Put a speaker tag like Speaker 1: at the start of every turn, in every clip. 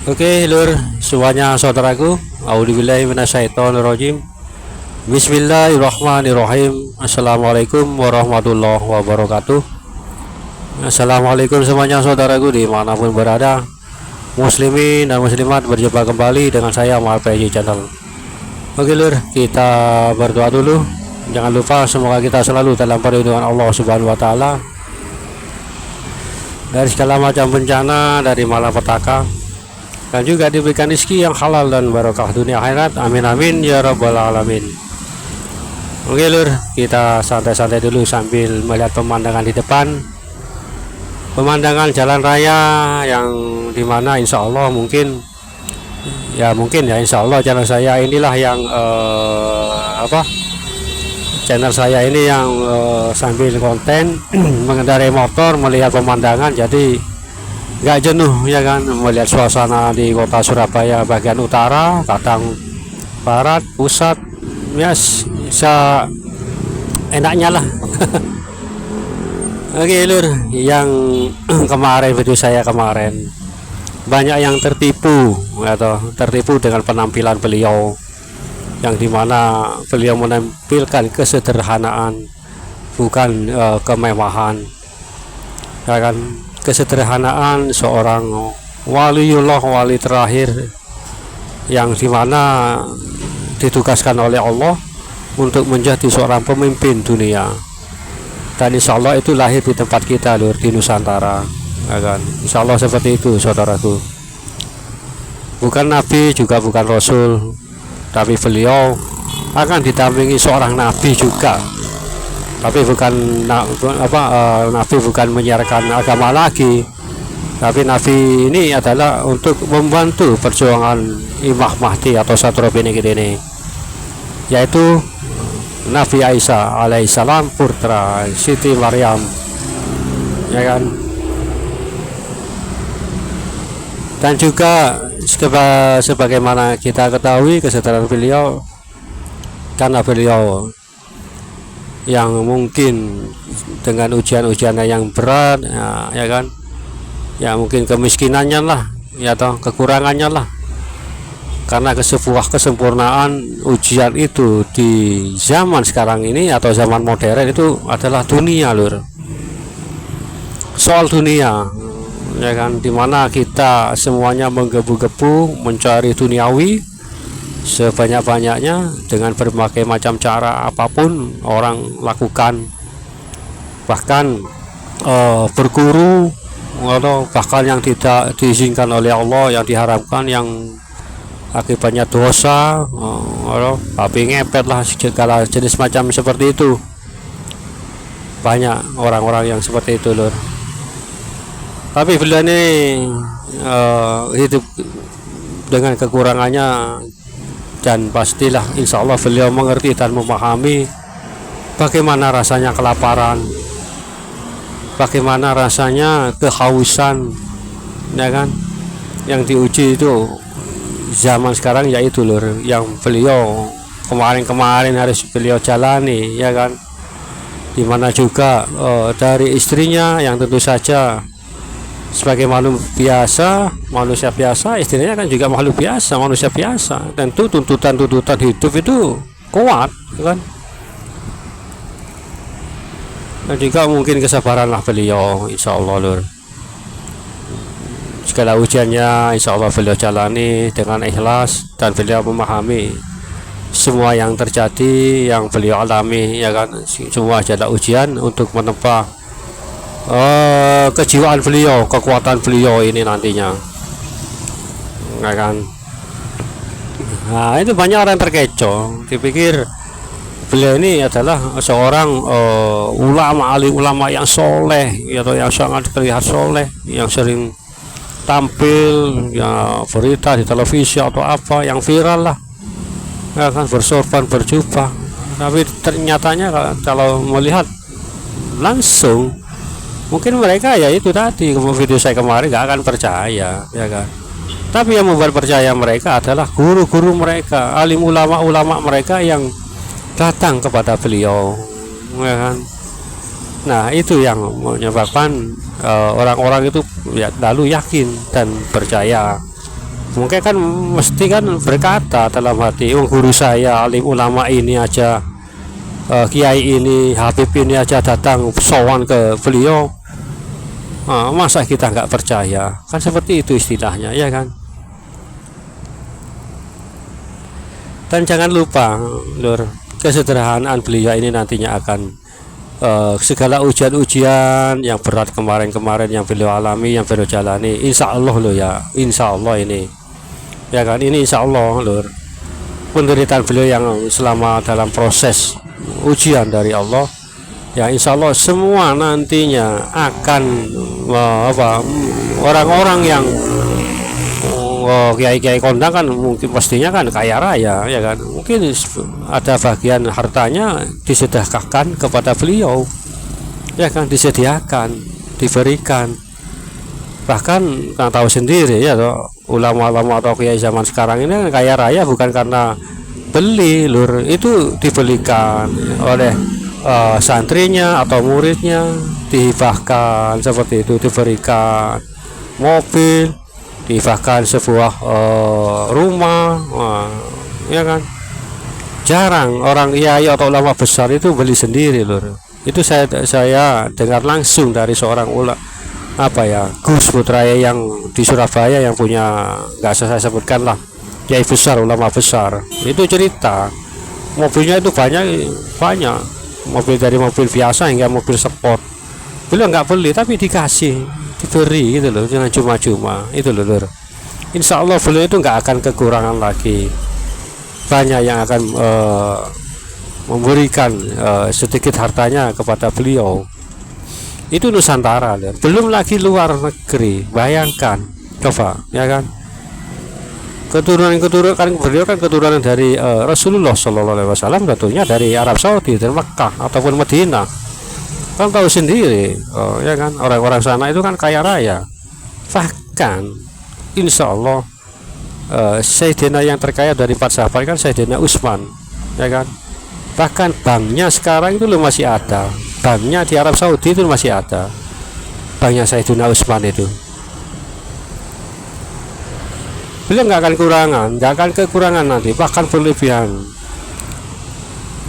Speaker 1: Oke, lur, semuanya saudaraku. Auzubillahi minasyaitonirrajim. Bismillahirrahmanirrahim. Assalamualaikum warahmatullahi wabarakatuh. Assalamualaikum semuanya saudaraku dimanapun berada, muslimin dan muslimat, berjumpa kembali dengan saya Muhammad PJ Channel. Oke lur, kita berdoa dulu. Jangan lupa semoga kita selalu dalam perlindungan Allah Subhanahu wa taala dari segala macam bencana, dari malapetaka, dan juga diberikan rezeki yang halal dan barokah dunia akhirat. Amin amin ya rabbal alamin. Oke lur, kita santai-santai dulu sambil melihat pemandangan di depan, pemandangan jalan raya yang dimana insya Allah mungkin ya insya Allah channel saya inilah yang channel saya ini yang sambil konten mengendarai motor melihat pemandangan, jadi nggak jenuh ya kan, melihat suasana di kota Surabaya bagian utara, kadang barat, pusat, ya bisa enaknya lah. Oke lur, yang kemarin video saya kemarin banyak yang tertipu atau tertipu dengan penampilan beliau, yang dimana beliau menampilkan kesederhanaan, bukan kemewahan ya kan, kesederhanaan seorang waliullah, wali terakhir yang dimana ditugaskan oleh Allah untuk menjadi seorang pemimpin dunia, dan insya Allah itu lahir di tempat kita lur, di Nusantara ya kan. Insya Allah seperti itu saudaraku, bukan nabi juga bukan rasul, tapi beliau akan didampingi seorang nabi juga, tapi bukan nabi bukan menyiarkan agama lagi, tapi nabi ini adalah untuk membantu perjuangan Imam Mahdi atau Satrobi ini, yaitu Nabi Isa alaihissalam, putra Siti Maryam ya kan. Dan juga sebagaimana kita ketahui kesadaran beliau, karena beliau yang mungkin dengan ujian-ujiannya yang berat ya kan, ya mungkin kemiskinannya lah ya atau kekurangannya lah, karena sebuah kesempurnaan ujian itu di zaman sekarang ini atau zaman modern itu adalah dunia lur, soal dunia ya kan, dimana kita semuanya menggebu-gebu mencari duniawi sebanyak-banyaknya dengan berbagai macam cara apapun orang lakukan, bahkan berguru atau bahkan yang tidak diizinkan oleh Allah, yang diharamkan, yang akibatnya dosa, tapi ngepet lah, segala jenis macam seperti itu. Banyak orang-orang yang seperti itu lur. Tapi beliau ini hidup dengan kekurangannya, dan pastilah insya Allah beliau mengerti dan memahami bagaimana rasanya kelaparan, bagaimana rasanya kehausan ya kan, yang diuji itu zaman sekarang, yaitu lur yang beliau kemarin harus beliau jalani ya kan, dimana juga dari istrinya yang tentu saja sebagai manusia biasa, istrinya kan juga makhluk biasa, manusia biasa, tentu tuntutan hidup itu kuat kan. Dan juga mungkin kesabaranlah beliau insya Allah lur, segala ujiannya insya Allah beliau jalani dengan ikhlas, dan beliau memahami semua yang terjadi, yang beliau alami ya kan, semua adalah ujian untuk menempa kejiwaan beliau, kekuatan beliau ini nantinya ya kan. Nah itu banyak orang terkecoh, dipikir beliau ini adalah seorang alim ulama yang soleh atau yang sangat terlihat soleh, yang sering tampil ya berita di televisi atau apa yang viral lah ya kan, bersorban berjubah, tapi ternyatanya kalau melihat langsung mungkin mereka ya itu tadi video saya kemarin nggak akan percaya ya kan. Tapi yang membuat percaya mereka adalah guru-guru mereka, alim ulama mereka yang datang kepada beliau ya kan. Nah itu yang menyebabkan orang-orang itu ya lalu yakin dan percaya mungkin kan mesti kan berkata dalam hati, oh, guru saya alim ulama ini aja, kiai ini, habib ini aja datang sowan ke beliau, masa kita nggak percaya? Kan seperti itu istilahnya, ya kan? Dan jangan lupa, Lur, kesederhanaan beliau ini nantinya akan segala ujian-ujian yang berat kemarin-kemarin yang beliau alami, yang beliau jalani, insya Allah loh ya, insya Allah ini, ya kan, ini insya Allah, Lur, penderitaan beliau yang selama dalam proses ujian dari Allah, ya insya Allah semua nantinya akan orang-orang yang kiai-kiai kondang kan mungkin pastinya kan kaya raya, ya kan, mungkin ada bagian hartanya disedekahkan kepada beliau, ya kan, disediakan, diberikan. Bahkan kan tahu sendiri ya toh, ulama-ulama atau kiai zaman sekarang ini kan kaya raya bukan karena beli, Lur, itu dibelikan oleh santrinya atau muridnya, dihibahkan seperti itu, diberikan mobil, dihibahkan sebuah rumah, ya kan. Jarang orang kiai atau ulama besar itu beli sendiri, Lur. Itu saya dengar langsung dari seorang Gus Putraya yang di Surabaya yang punya, nggak saya sebutkan lah, kiai besar, ulama besar. Itu cerita mobilnya itu banyak, mobil dari mobil biasa hingga mobil sport. Beliau nggak beli tapi dikasih, diberi gitu loh, jangan cuma-cuma itu loh, Lur. Insya Allah beliau itu nggak akan kekurangan lagi, banyak yang akan memberikan sedikit hartanya kepada beliau. Itu Nusantara, Lur. Belum lagi luar negeri, bayangkan coba, ya kan, keturunan kan beliau kan keturunan dari Rasulullah Shallallahu Alaihi Wasallam, tentunya dari Arab Saudi, dari Mekah ataupun Madinah. Kan tahu sendiri, ya kan, orang-orang sana itu kan kaya raya. Bahkan insya Allah Sayyidina yang terkaya dari 4 sahabat kan Sayyidina Utsman, ya kan. Bahkan banknya sekarang itu masih ada, banknya di Arab Saudi itu masih ada, banknya Sayyidina Utsman itu. Beliau nggak akan kekurangan nanti, bahkan berlebihan.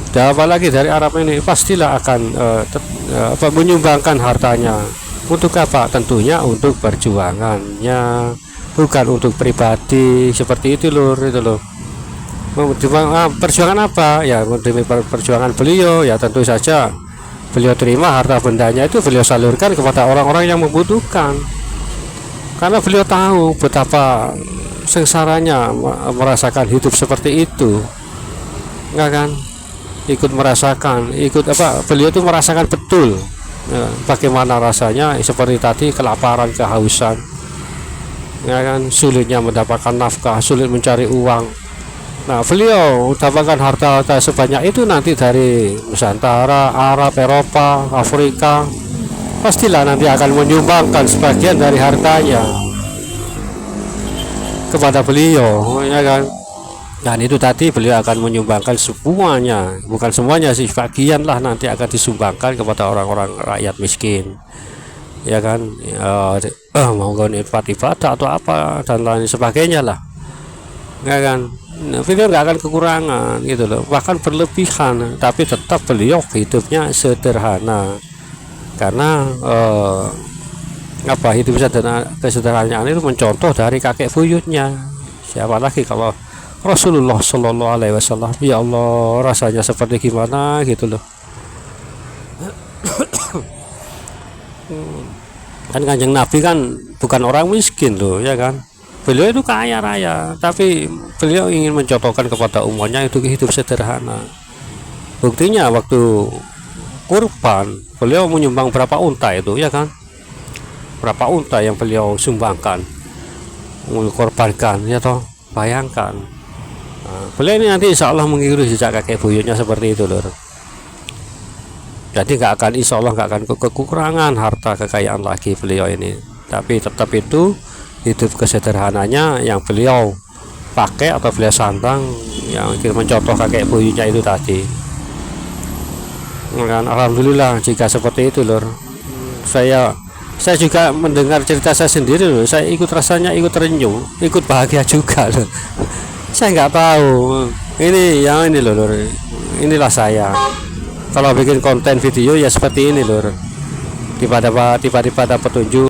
Speaker 1: Dan apalagi dari Arab ini pastilah akan menyumbangkan hartanya. Untuk apa? Tentunya untuk perjuangannya, bukan untuk pribadi, seperti itu, Lur, itu loh. Perjuangan apa? Ya perjuangan beliau, ya tentu saja beliau terima harta bendanya itu beliau salurkan kepada orang-orang yang membutuhkan, karena beliau tahu betapa sengsaranya merasakan hidup seperti itu, enggak kan, ikut merasakan, beliau itu merasakan betul ya, bagaimana rasanya seperti tadi, kelaparan, kehausan, ya kan, sulitnya mendapatkan nafkah, sulit mencari uang. Nah, beliau mendapatkan harta sebanyak itu nanti dari Nusantara, Arab, Eropa, Afrika, pastilah nanti akan menyumbangkan sebagian dari hartanya kepada beliau, ya kan. Dan itu tadi beliau akan menyumbangkan semuanya, bukan semuanya sih, bagian lah nanti akan disumbangkan kepada orang-orang rakyat miskin, ya kan, mau ibadah atau apa dan lain sebagainya lah, ya kan. Nah, beliau nggak akan kekurangan gitu loh, bahkan berlebihan, tapi tetap beliau hidupnya sederhana, karena hidup kesederhanaan itu mencontoh dari kakek buyutnya. Siapa lagi kalau Rasulullah Shallallahu Alaihi Wasallam, ya Allah, rasanya seperti gimana gitu loh. Kan Kanjeng Nabi kan bukan orang miskin loh, ya kan. Beliau itu kaya raya, tapi beliau ingin mencontohkan kepada umatnya itu hidup sederhana. Buktinya waktu kurban beliau menyumbang berapa unta itu, ya kan, berapa unta yang beliau sumbangkan, mengorbankan, ya toh, bayangkan. Nah, beliau ini nanti insya Allah mengikuti jejak kakek buyutnya seperti itu, Lur. Jadi insya Allah nggak akan kekurangan harta kekayaan lagi beliau ini, tapi tetap itu hidup kesederhananya yang beliau pakai atau beliau sandang, yang mencontoh kakek buyutnya itu tadi. Dan alhamdulillah jika seperti itu, Lur, saya Saya juga mendengar cerita saya sendiri loh, saya ikut rasanya ikut terenyuh, ikut bahagia juga loh. Saya nggak tahu ini yang ini loh lur. Inilah saya kalau bikin konten video ya seperti ini lur, tiba-tiba petunjuk